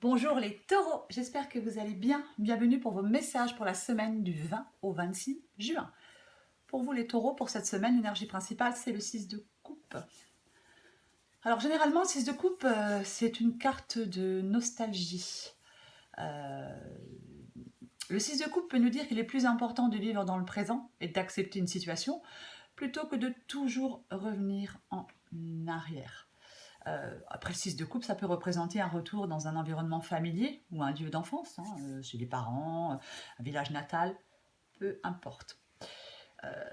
Bonjour les taureaux, j'espère que vous allez bien. Bienvenue pour vos messages pour la semaine du 20 au 26 juin. Pour vous les taureaux, pour cette semaine, l'énergie principale, c'est le 6 de coupe. Alors généralement, le 6 de coupe, c'est une carte de nostalgie. Le 6 de coupe peut nous dire qu'il est plus important de vivre dans le présent et d'accepter une situation plutôt que de toujours revenir en arrière. Après le 6 de coupe, ça peut représenter un retour dans un environnement familier ou un lieu d'enfance, chez les parents, un village natal, peu importe.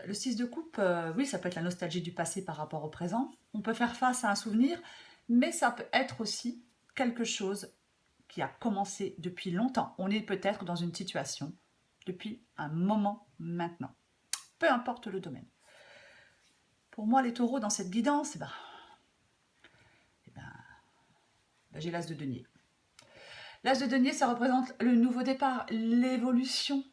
Le 6 de coupe, oui, ça peut être la nostalgie du passé par rapport au présent. On peut faire face à un souvenir, mais ça peut être aussi quelque chose qui a commencé depuis longtemps. On est peut-être dans une situation depuis un moment maintenant. Peu importe le domaine. Pour moi, les taureaux, dans cette guidance, j'ai l'as de denier. L'as de denier, ça représente le nouveau départ, l'évolution.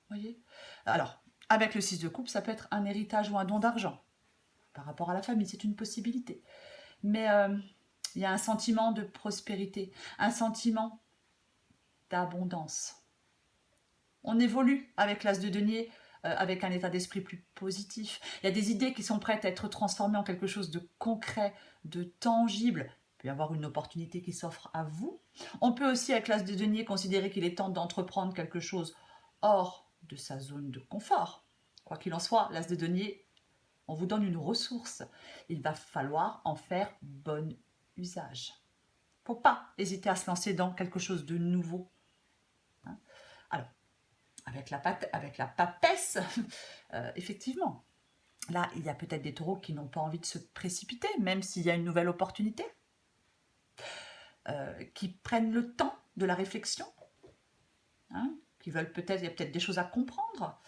Voyez. Alors, avec le 6 de coupe, ça peut être un héritage ou un don d'argent. Par rapport à la famille, c'est une possibilité. Mais il y a un sentiment de prospérité, un sentiment d'abondance. On évolue avec l'as de denier, avec un état d'esprit plus positif. Il y a des idées qui sont prêtes à être transformées en quelque chose de concret, de tangible. Il peut y avoir une opportunité qui s'offre à vous. On peut aussi, avec l'as de denier, considérer qu'il est temps d'entreprendre quelque chose hors de sa zone de confort. Quoi qu'il en soit, l'as de denier, on vous donne une ressource. Il va falloir en faire bon usage. Il ne faut pas hésiter à se lancer dans quelque chose de nouveau. Alors, avec la papesse, effectivement, là, il y a peut-être des taureaux qui n'ont pas envie de se précipiter, même s'il y a une nouvelle opportunité, qui prennent le temps de la réflexion, qui veulent peut-être, il y a peut-être des choses à comprendre,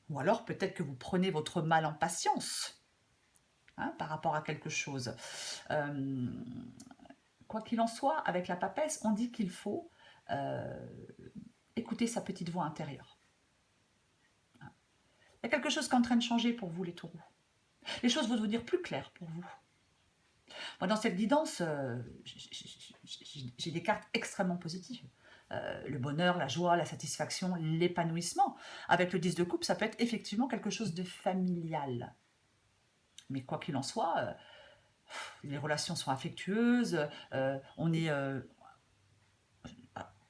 ou alors peut-être que vous prenez votre mal en patience, par rapport à quelque chose. Quoi qu'il en soit, avec la papesse, on dit qu'il faut écouter sa petite voix intérieure. Il y a quelque chose qui est en train de changer pour vous, les taureaux. Les choses vont devenir plus claires pour vous. Moi, dans cette guidance, j'ai des cartes extrêmement positives. Le bonheur, la joie, la satisfaction, l'épanouissement. Avec le 10 de coupe, ça peut être effectivement quelque chose de familial. Mais quoi qu'il en soit, les relations sont affectueuses, on est...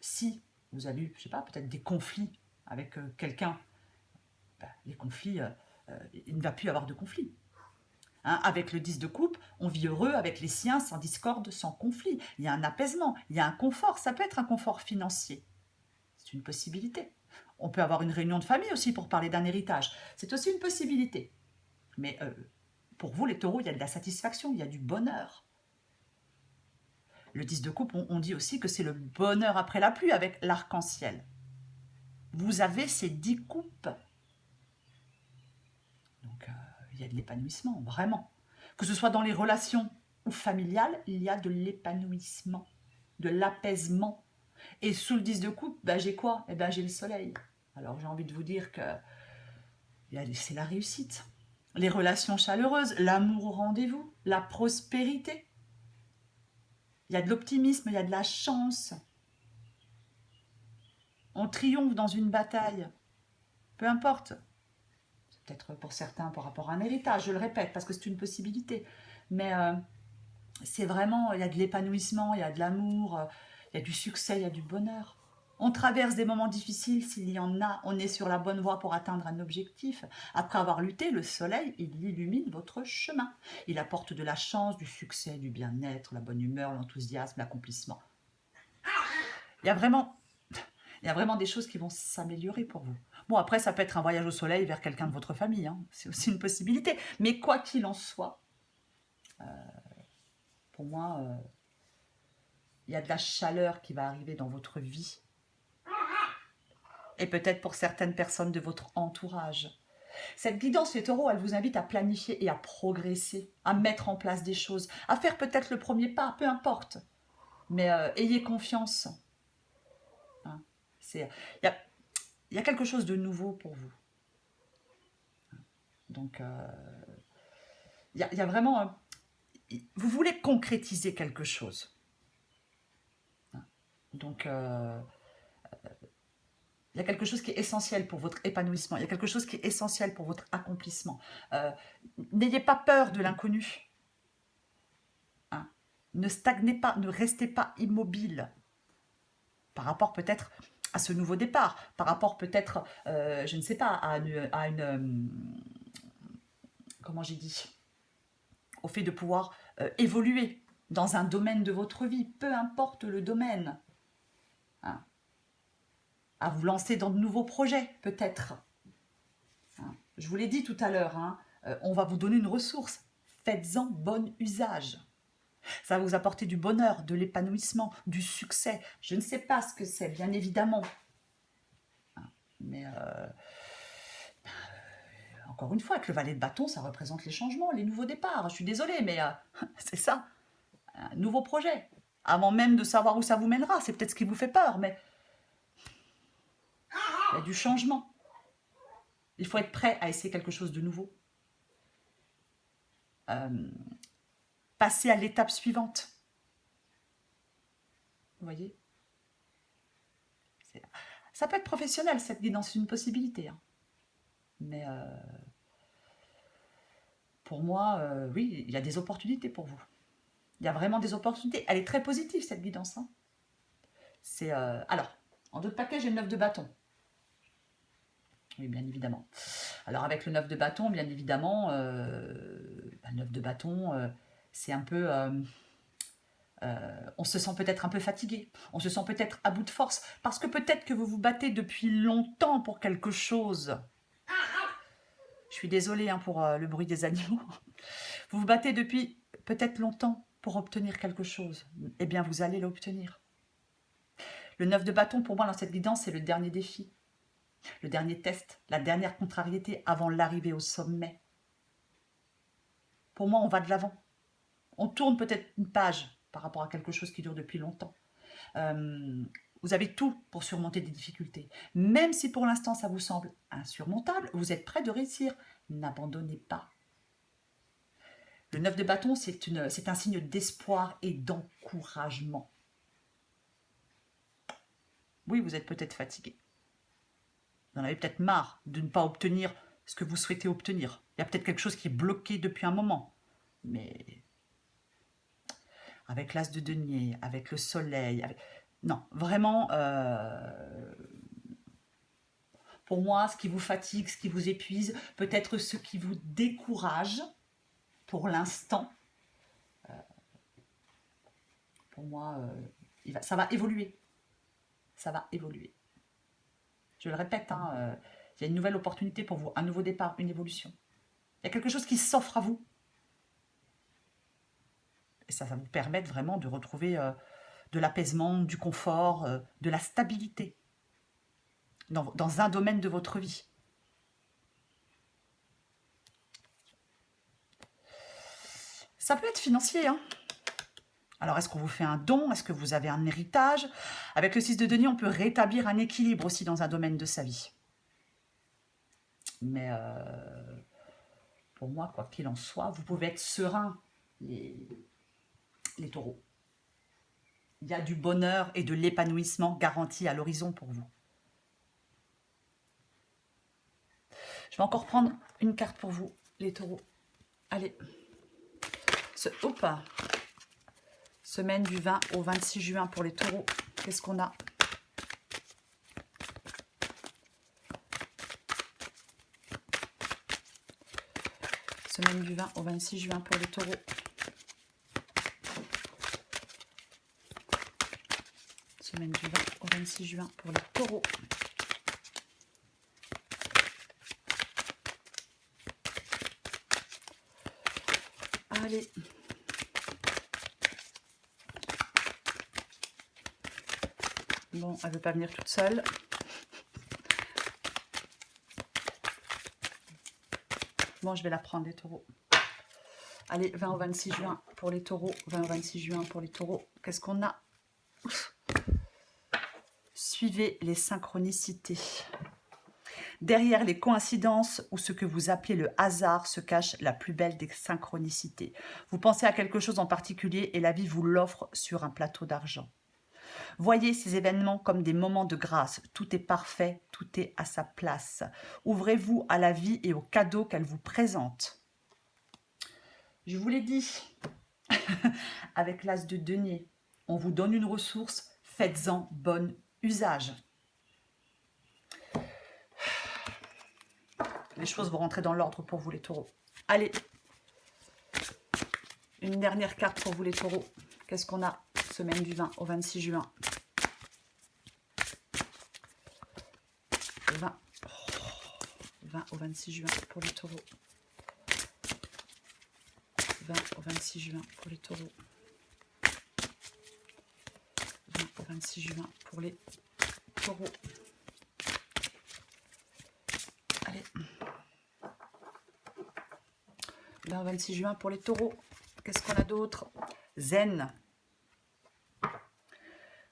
si vous avez eu, je sais pas, peut-être des conflits avec quelqu'un, les conflits, il ne va plus y avoir de conflits. Avec le 10 de coupe, on vit heureux avec les siens, sans discorde, sans conflit. Il y a un apaisement, il y a un confort. Ça peut être un confort financier. C'est une possibilité. On peut avoir une réunion de famille aussi pour parler d'un héritage. C'est aussi une possibilité. Mais pour vous, les taureaux, il y a de la satisfaction, il y a du bonheur. Le 10 de coupe, on dit aussi que c'est le bonheur après la pluie avec l'arc-en-ciel. Vous avez ces 10 coupes. Donc, il y a de l'épanouissement, vraiment. Que ce soit dans les relations ou familiales, il y a de l'épanouissement, de l'apaisement. Et sous le 10 de coupe, j'ai quoi? J'ai le soleil. Alors j'ai envie de vous dire que c'est la réussite. Les relations chaleureuses, l'amour au rendez-vous, la prospérité. Il y a de l'optimisme, il y a de la chance. On triomphe dans une bataille. Peu importe. C'est peut-être pour certains par rapport à un héritage, je le répète, parce que c'est une possibilité. Mais c'est vraiment, il y a de l'épanouissement, il y a de l'amour, il y a du succès, il y a du bonheur. On traverse des moments difficiles s'il y en a, on est sur la bonne voie pour atteindre un objectif. Après avoir lutté, le soleil, il illumine votre chemin. Il apporte de la chance, du succès, du bien-être, la bonne humeur, l'enthousiasme, l'accomplissement. Il y a vraiment, il y a vraiment des choses qui vont s'améliorer pour vous. Bon, après, ça peut être un voyage au soleil vers quelqu'un de votre famille, c'est aussi une possibilité. Mais quoi qu'il en soit, pour moi, il y a de la chaleur qui va arriver dans votre vie. Et peut-être pour certaines personnes de votre entourage. Cette guidance, les taureaux, elle vous invite à planifier et à progresser, à mettre en place des choses, à faire peut-être le premier pas, peu importe. Mais ayez confiance. Il y a quelque chose de nouveau pour vous. Donc, il y a vraiment... vous voulez concrétiser quelque chose. Donc, il y a quelque chose qui est essentiel pour votre épanouissement. Il y a quelque chose qui est essentiel pour votre accomplissement. N'ayez pas peur de l'inconnu. Hein. Ne stagnez pas, ne restez pas immobile par rapport peut-être à ce nouveau départ, par rapport peut-être, je ne sais pas, à une comment j'ai dit, au fait de pouvoir évoluer dans un domaine de votre vie, peu importe le domaine. Hein. À vous lancer dans de nouveaux projets, peut-être. Hein. Je vous l'ai dit tout à l'heure, hein, on va vous donner une ressource. Faites-en bon usage. Ça va vous apporter du bonheur, de l'épanouissement, du succès. Je ne sais pas ce que c'est, bien évidemment. Hein. Mais encore une fois, avec le valet de bâton, ça représente les changements, les nouveaux départs. Je suis désolée, mais c'est ça. Un nouveau projet. Avant même de savoir où ça vous mènera, c'est peut-être ce qui vous fait peur, mais il y a du changement. Il faut être prêt à essayer quelque chose de nouveau. Passer à l'étape suivante. Vous voyez? Ça peut être professionnel, cette guidance, c'est une possibilité. Hein. Mais pour moi, oui, il y a des opportunités pour vous. Il y a vraiment des opportunités. Elle est très positive, cette guidance. Hein. C'est alors, en d'autres paquets, j'ai le 9 de bâton. Oui, bien évidemment. Alors, avec le 9 de bâton, bien évidemment, le 9 de bâton, c'est un peu... on se sent peut-être un peu fatigué, on se sent peut-être à bout de force, parce que peut-être que vous vous battez depuis longtemps pour quelque chose. Je suis désolée hein, pour le bruit des animaux. Vous vous battez depuis peut-être longtemps pour obtenir quelque chose. Eh bien, vous allez l'obtenir. Le 9 de bâton, pour moi, dans cette guidance, c'est le dernier défi, le dernier test, la dernière contrariété avant l'arrivée au sommet. Pour moi, on va de l'avant. On tourne peut-être une page par rapport à quelque chose qui dure depuis longtemps. Vous avez tout pour surmonter des difficultés. Même si pour l'instant ça vous semble insurmontable, vous êtes prêt de réussir. N'abandonnez pas. Le 9 de bâton, c'est un signe d'espoir et d'encouragement. Oui, vous êtes peut-être fatigué. Vous en avez peut-être marre de ne pas obtenir ce que vous souhaitez obtenir. Il y a peut-être quelque chose qui est bloqué depuis un moment. Mais avec l'as de denier, avec le soleil... Non, vraiment... Pour moi, ce qui vous fatigue, ce qui vous épuise, peut-être ce qui vous décourage pour l'instant, pour moi, ça va évoluer. Ça va évoluer. Je le répète, hein, il y a une nouvelle opportunité pour vous, un nouveau départ, une évolution. Il y a quelque chose qui s'offre à vous. Et ça va vous permettre vraiment de retrouver de l'apaisement, du confort, de la stabilité dans un domaine de votre vie. Ça peut être financier, hein. Alors, est-ce qu'on vous fait un don? Est-ce que vous avez un héritage? Avec le 6 de denier, on peut rétablir un équilibre aussi dans un domaine de sa vie. Mais pour moi, quoi qu'il en soit, vous pouvez être serein, les taureaux. Il y a du bonheur et de l'épanouissement garanti à l'horizon pour vous. Je vais encore prendre une carte pour vous, les taureaux. Allez. Semaine du 20 au 26 juin pour les taureaux. Qu'est-ce qu'on a? Semaine du 20 au 26 juin pour les taureaux. Semaine du 20 au 26 juin pour les taureaux. Allez. Bon, elle ne veut pas venir toute seule. Bon, je vais la prendre, les taureaux. Allez, 20 au 26 juin pour les taureaux. 20 au 26 juin pour les taureaux. Qu'est-ce qu'on a? Suivez les synchronicités. Derrière les coïncidences ou ce que vous appelez le hasard se cache la plus belle des synchronicités. Vous pensez à quelque chose en particulier et la vie vous l'offre sur un plateau d'argent. Voyez ces événements comme des moments de grâce. Tout est parfait, tout est à sa place. Ouvrez-vous à la vie et aux cadeaux qu'elle vous présente. Je vous l'ai dit, avec l'as de denier, on vous donne une ressource, faites-en bon usage. Les choses vont rentrer dans l'ordre pour vous les taureaux. Allez, une dernière carte pour vous les taureaux. Qu'est-ce qu'on a semaine du 20 au 26 juin 20 au 26 juin pour les taureaux. 20 au 26 juin pour les taureaux. 20 au 26 juin pour les taureaux. Allez. 20 au 26 juin pour les taureaux. Qu'est-ce qu'on a d'autre? Zen.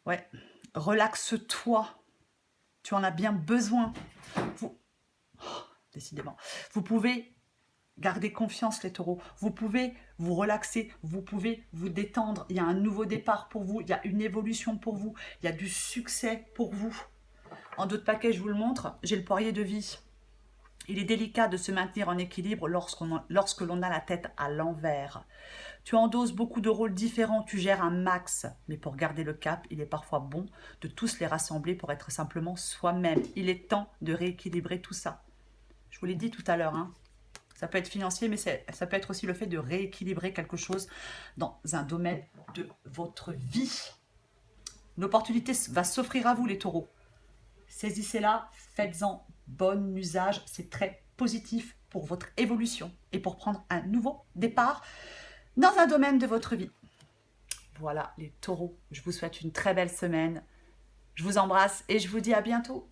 Ouais. Relaxe-toi. Tu en as bien besoin. Décidément. Vous pouvez garder confiance les taureaux. Vous pouvez vous relaxer. Vous pouvez vous détendre. Il y a un nouveau départ pour vous. Il y a une évolution pour vous. Il y a du succès pour vous. En d'autres paquets, je vous le montre. J'ai le poirier de vie. Il est délicat de se maintenir en équilibre lorsque l'on a la tête à l'envers. Tu endosses beaucoup de rôles différents, tu gères un max. Mais pour garder le cap, il est parfois bon de tous les rassembler pour être simplement soi-même. Il est temps de rééquilibrer tout ça. Je vous l'ai dit tout à l'heure, hein. Ça peut être financier, mais ça peut être aussi le fait de rééquilibrer quelque chose dans un domaine de votre vie. Une opportunité va s'offrir à vous, les taureaux. Saisissez-la, faites-en bon usage. C'est très positif pour votre évolution et pour prendre un nouveau départ dans un domaine de votre vie. Voilà les taureaux, je vous souhaite une très belle semaine. Je vous embrasse et je vous dis à bientôt.